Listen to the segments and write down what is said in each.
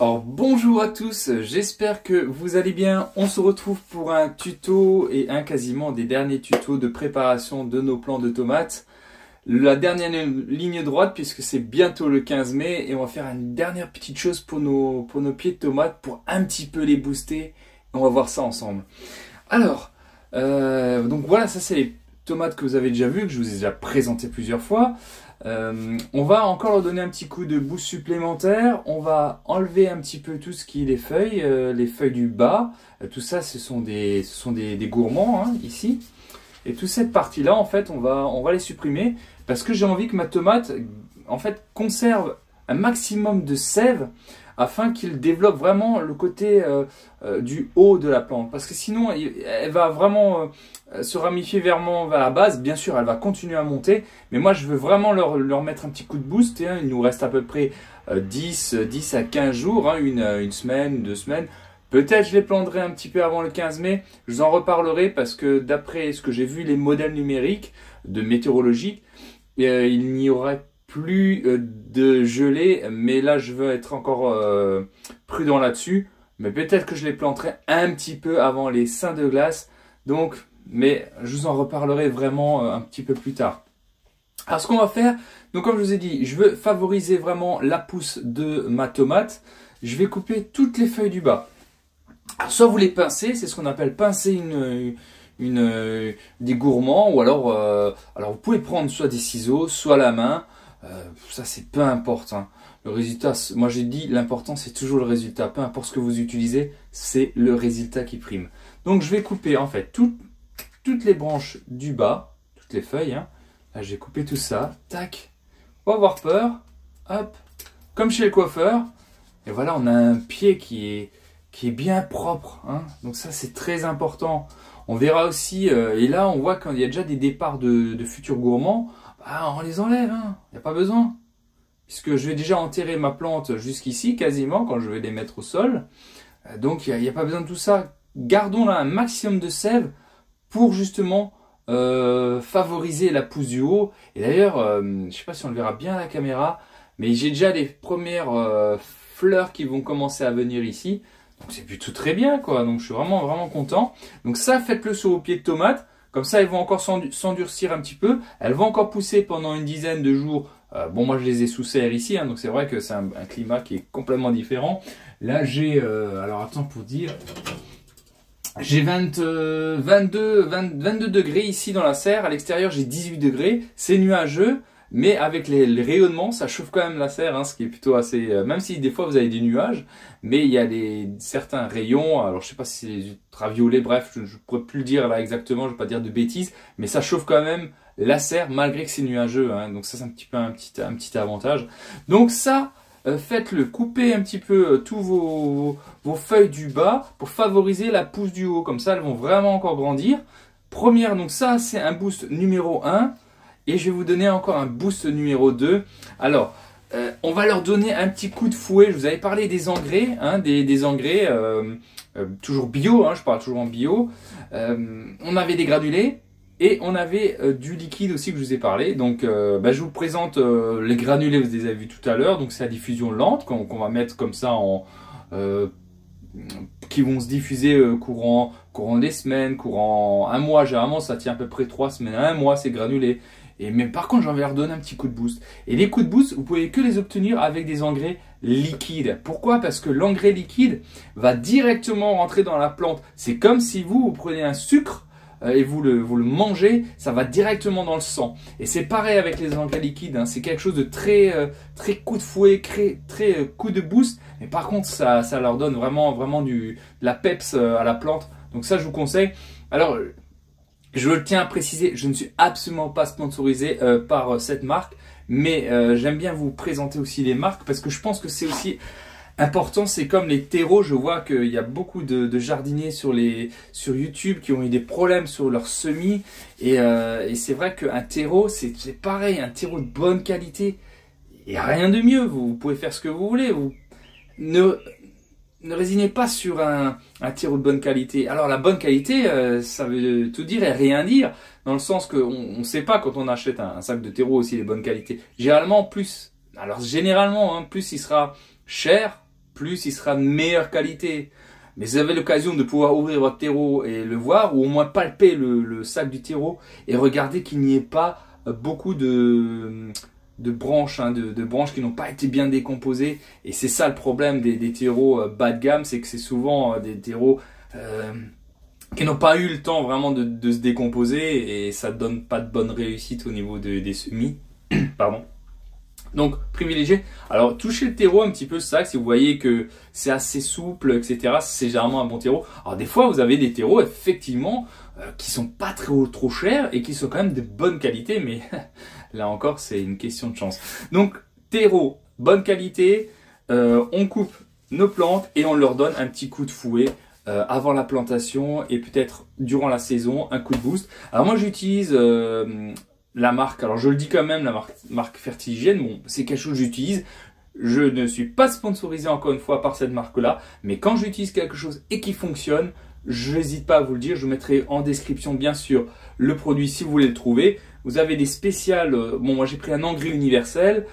Alors bonjour à tous, j'espère que vous allez bien. On se retrouve pour un tuto et un quasiment des derniers tutos de préparation de nos plants de tomates. La dernière ligne droite puisque c'est bientôt le 15 mai et on va faire une dernière petite chose pour nos pieds de tomates pour un petit peu les booster. On va voir ça ensemble. Alors, donc voilà, ça c'est les tomates que vous avez déjà vues, que je vous ai déjà présentées plusieurs fois. On va encore leur donner un petit coup de boost supplémentaire. On va enlever un petit peu tout ce qui est les feuilles du bas. Tout ça, ce sont des gourmands hein, ici. Et toute cette partie-là, en fait, on va les supprimer parce que j'ai envie que ma tomate, en fait, conserve un maximum de sève afin qu'il développe vraiment le côté du haut de la plante. Parce que sinon, elle va vraiment se ramifier vers la base. Bien sûr, elle va continuer à monter. Mais moi, je veux vraiment leur mettre un petit coup de boost. Hein. Il nous reste à peu près 10 à 15 jours, hein, une semaine, 2 semaines. Peut-être je les planterai un petit peu avant le 15 mai. Je vous en reparlerai parce que d'après ce que j'ai vu, les modèles numériques de météorologiques, il n'y aurait plus de gelée, mais là je veux être encore prudent là-dessus. Mais peut-être que je les planterai un petit peu avant les seins de glace. Donc, mais je vous en reparlerai vraiment un petit peu plus tard. Alors ce qu'on va faire, donc comme je vous ai dit, je veux favoriser vraiment la pousse de ma tomate. Je vais couper toutes les feuilles du bas. Alors, soit vous les pincez, c'est ce qu'on appelle pincer des gourmands, ou alors vous pouvez prendre soit des ciseaux, soit la main. Ça c'est peu importe. Hein. Le résultat, moi j'ai dit, l'important c'est toujours le résultat. Peu importe ce que vous utilisez, c'est le résultat qui prime. Donc je vais couper en fait toutes les branches du bas, toutes les feuilles. Hein. Là j'ai coupé tout ça. Tac. Pas avoir peur. Hop. Comme chez le coiffeur. Et voilà, on a un pied qui est bien propre. Hein. Donc ça c'est très important. On verra aussi, et là on voit quand il y a déjà des départs de futurs gourmands, bah, on les enlève, hein. Il n'y a pas besoin. Puisque je vais déjà enterrer ma plante jusqu'ici, quasiment, quand je vais les mettre au sol. Donc il n'y a pas besoin de tout ça. Gardons là un maximum de sève pour justement favoriser la pousse du haut. Et d'ailleurs, je ne sais pas si on le verra bien à la caméra, mais j'ai déjà les premières fleurs qui vont commencer à venir ici. Donc c'est plutôt très bien, quoi. Donc je suis vraiment content. Donc ça, faites-le sur vos pieds de tomates. Comme ça, elles vont encore s'endurcir un petit peu. Elles vont encore pousser pendant une dizaine de jours. Bon, moi, je les ai sous serre ici. Hein, donc c'est vrai que c'est un climat qui est complètement différent. Là, j'ai... alors, attends pour dire... J'ai 22 degrés ici dans la serre. À l'extérieur, j'ai 18 degrés. C'est nuageux. Mais avec les rayonnements, ça chauffe quand même la serre, hein, ce qui est plutôt assez... même si des fois vous avez des nuages, mais il y a certains rayons, alors je sais pas si c'est les ultraviolets, bref, je ne pourrais plus le dire là exactement, je ne vais pas dire de bêtises, mais ça chauffe quand même la serre malgré que c'est nuageux, hein, donc ça c'est un petit peu un petit avantage. Donc ça, faites-le, coupez un petit peu tous vos feuilles du bas pour favoriser la pousse du haut, comme ça elles vont vraiment encore grandir. Première, donc ça c'est un boost numéro 1. Et je vais vous donner encore un boost numéro 2. Alors, on va leur donner un petit coup de fouet. Je vous avais parlé des engrais, hein, des engrais toujours bio, hein, je parle toujours en bio. On avait des granulés et on avait du liquide aussi que je vous ai parlé. Donc, je vous présente les granulés, vous les avez vus tout à l'heure. Donc, c'est la diffusion lente qu'on va mettre comme ça qui vont se diffuser courant des semaines, courant un mois. Généralement, ça tient à peu près 3 semaines à un mois, ces granulés. Mais par contre, j'en vais leur donner un petit coup de boost. Et les coups de boost, vous pouvez que les obtenir avec des engrais liquides. Pourquoi? Parce que l'engrais liquide va directement rentrer dans la plante. C'est comme si vous prenez un sucre et vous le mangez, ça va directement dans le sang. Et c'est pareil avec les engrais liquides. Hein. C'est quelque chose de très coup de fouet, très coup de boost. Mais par contre, ça leur donne vraiment de la peps à la plante. Donc ça, je vous conseille. Alors... je tiens à préciser, je ne suis absolument pas sponsorisé par cette marque, mais j'aime bien vous présenter aussi les marques parce que je pense que c'est aussi important. C'est comme les terreaux, je vois qu'il y a beaucoup de jardiniers sur YouTube qui ont eu des problèmes sur leurs semis et c'est vrai qu'un terreau, c'est pareil, un terreau de bonne qualité, il n'y a rien de mieux, vous pouvez faire ce que vous voulez, ne résignez pas sur un terreau de bonne qualité. Alors la bonne qualité, ça veut tout dire et rien dire, dans le sens qu'on ne sait pas quand on achète un sac de terreau aussi les bonnes qualités. Généralement, plus il sera cher, plus il sera de meilleure qualité. Mais vous avez l'occasion de pouvoir ouvrir votre terreau et le voir, ou au moins palper le sac du terreau et regarder qu'il n'y ait pas beaucoup de branches, hein, de branches qui n'ont pas été bien décomposées. Et c'est ça le problème des terreaux bas de gamme, c'est que c'est souvent des terreaux qui n'ont pas eu le temps vraiment de se décomposer et ça ne donne pas de bonne réussite au niveau des semis. Pardon. Donc, privilégier. Alors, touchez le terreau un petit peu, ça, si vous voyez que c'est assez souple, etc., c'est généralement un bon terreau. Alors, des fois, vous avez des terreaux, effectivement, qui sont pas trop chers et qui sont quand même de bonne qualité, mais là encore, c'est une question de chance. Donc, terreau, bonne qualité, on coupe nos plantes et on leur donne un petit coup de fouet avant la plantation et peut-être durant la saison, un coup de boost. Alors, moi, j'utilise la marque, alors je le dis quand même, la marque Fertiligène, bon, c'est quelque chose que j'utilise. Je ne suis pas sponsorisé encore une fois par cette marque-là, mais quand j'utilise quelque chose et qui fonctionne, je n'hésite pas à vous le dire. Je mettrai en description, bien sûr, le produit si vous voulez le trouver. Vous avez des spéciales, bon, moi j'ai pris un engrais universel.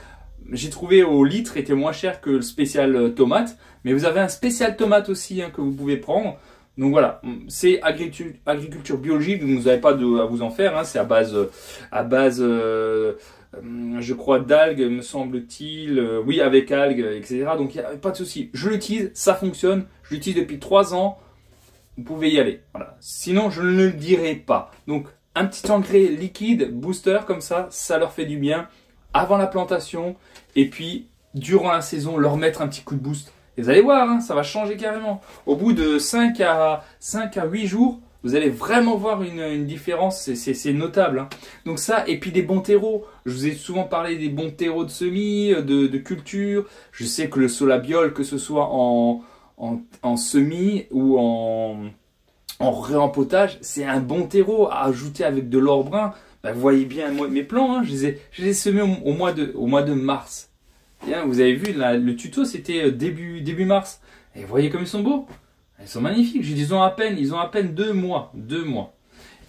J'ai trouvé au litre, était moins cher que le spécial tomate, mais vous avez un spécial tomate aussi hein, que vous pouvez prendre. Donc voilà, c'est agriculture biologique, vous n'avez pas à vous en faire, hein, c'est à base je crois, d'algues, me semble-t-il, oui, avec algues, etc. Donc il n'y a pas de souci. Je l'utilise, ça fonctionne, je l'utilise depuis 3 ans, vous pouvez y aller. Voilà. Sinon, je ne le dirai pas. Donc un petit engrais liquide, booster, comme ça leur fait du bien avant la plantation, et puis durant la saison, leur mettre un petit coup de boost. Et vous allez voir, hein, ça va changer carrément. Au bout de 5 à 8 jours, vous allez vraiment voir une différence, c'est notable. Hein. Donc ça, et puis des bons terreaux. Je vous ai souvent parlé des bons terreaux de semis, de culture. Je sais que le solabiol, que ce soit en semis ou en réempotage, c'est un bon terreau à ajouter avec de l'or brun. Ben, vous voyez bien mes plants, hein, je les ai semés au mois de mars. Bien, vous avez vu, là, le tuto, c'était début mars. Et vous voyez comme ils sont beaux. Ils sont magnifiques. Ils ont à peine 2 mois. 2 mois.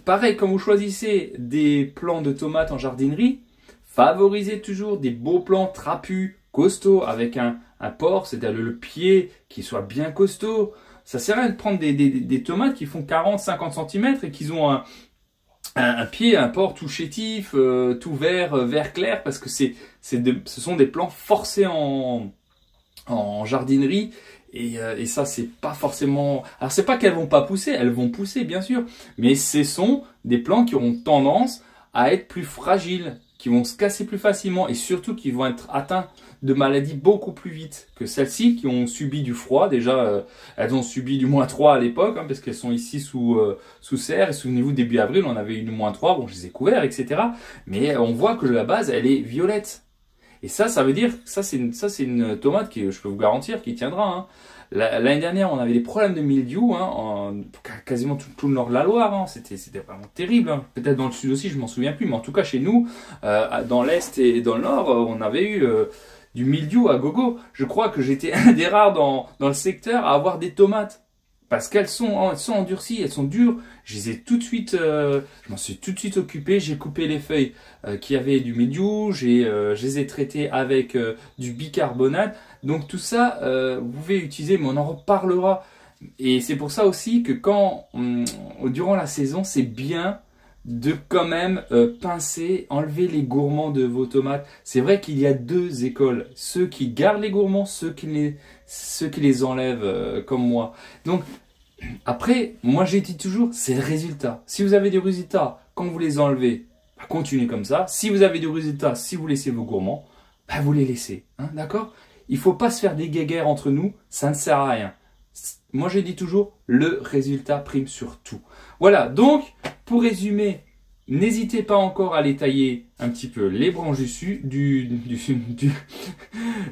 Pareil, quand vous choisissez des plants de tomates en jardinerie, favorisez toujours des beaux plants trapus, costauds, avec un port, c'est-à-dire le pied qui soit bien costaud. Ça sert à rien de prendre des tomates qui font 40-50 cm et qui ont un pied, un port tout chétif, tout vert clair, parce que ce sont des plants forcés en jardinerie. Et ça, c'est pas forcément... Alors, c'est pas qu'elles vont pas pousser, elles vont pousser, bien sûr. Mais ce sont des plants qui auront tendance à être plus fragiles, qui vont se casser plus facilement et surtout qui vont être atteints de maladies beaucoup plus vite que celles-ci qui ont subi du froid. Déjà, elles ont subi du -3 à l'époque, hein, parce qu'elles sont ici sous serre. Et souvenez-vous, début avril, on avait eu du -3. Bon, je les ai couverts, etc. Mais on voit que la base, elle est violette. Et ça veut dire, ça c'est une tomate qui, je peux vous garantir, qui tiendra. Hein. L'année dernière, on avait des problèmes de mildiou, hein, quasiment tout le nord de la Loire. Hein. C'était vraiment terrible. Hein. Peut-être dans le sud aussi, je m'en souviens plus. Mais en tout cas, chez nous, dans l'est et dans le nord, on avait eu du mildiou à gogo. Je crois que j'étais un des rares dans le secteur à avoir des tomates. Parce qu'elles sont endurcies, elles sont dures. Je les ai tout de suite, je m'en suis tout de suite occupé. J'ai coupé les feuilles qui avaient du mildiou. Je les ai traitées avec du bicarbonate. Donc tout ça, vous pouvez utiliser, mais on en reparlera. Et c'est pour ça aussi que durant la saison, c'est bien de quand même pincer, enlever les gourmands de vos tomates. C'est vrai qu'il y a 2 écoles. Ceux qui gardent les gourmands, ceux qui les enlèvent comme moi. Donc, après, moi j'ai dit toujours, c'est le résultat. Si vous avez des résultats quand vous les enlevez, bah, continuez comme ça. Si vous avez des résultats, si vous laissez vos gourmands, bah, vous les laissez. Hein, d'accord? Il ne faut pas se faire des guéguerres entre nous, ça ne sert à rien. Moi j'ai dit toujours, le résultat prime sur tout. Voilà, donc, pour résumer, n'hésitez pas encore à les tailler un petit peu les branches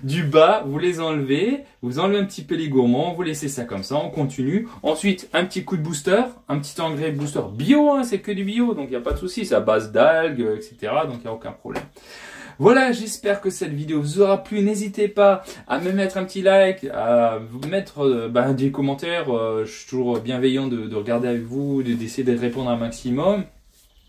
du bas, vous les enlevez, vous enlevez un petit peu les gourmands, vous laissez ça comme ça, on continue. Ensuite, un petit coup de booster, un petit engrais booster bio, hein, c'est que du bio, donc il n'y a pas de souci, c'est à base d'algues, etc. Donc il n'y a aucun problème. Voilà, j'espère que cette vidéo vous aura plu. N'hésitez pas à me mettre un petit like, à vous mettre des commentaires. Je suis toujours bienveillant de regarder avec vous, d'essayer de répondre un maximum.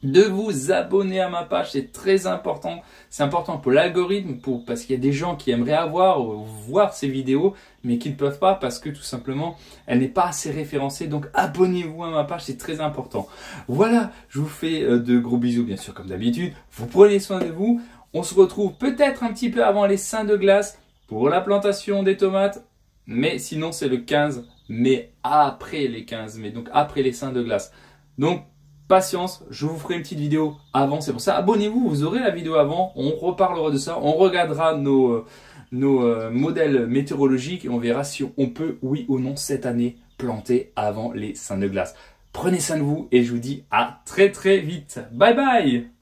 de vous abonner à ma page, c'est très important. C'est important pour l'algorithme, parce qu'il y a des gens qui aimeraient voir ces vidéos, mais qui ne peuvent pas parce que tout simplement, elle n'est pas assez référencée. Donc abonnez-vous à ma page, c'est très important. Voilà, je vous fais de gros bisous, bien sûr, comme d'habitude. Vous prenez soin de vous. On se retrouve peut-être un petit peu avant les seins de glace pour la plantation des tomates. Mais sinon, c'est le 15 mai, après les 15 mai, donc après les seins de glace. Donc, patience, je vous ferai une petite vidéo avant, c'est pour ça, abonnez-vous, vous aurez la vidéo avant, on reparlera de ça, on regardera nos modèles météorologiques et on verra si on peut, oui ou non, cette année, planter avant les seins de glace. Prenez soin de vous et je vous dis à très très vite. Bye bye!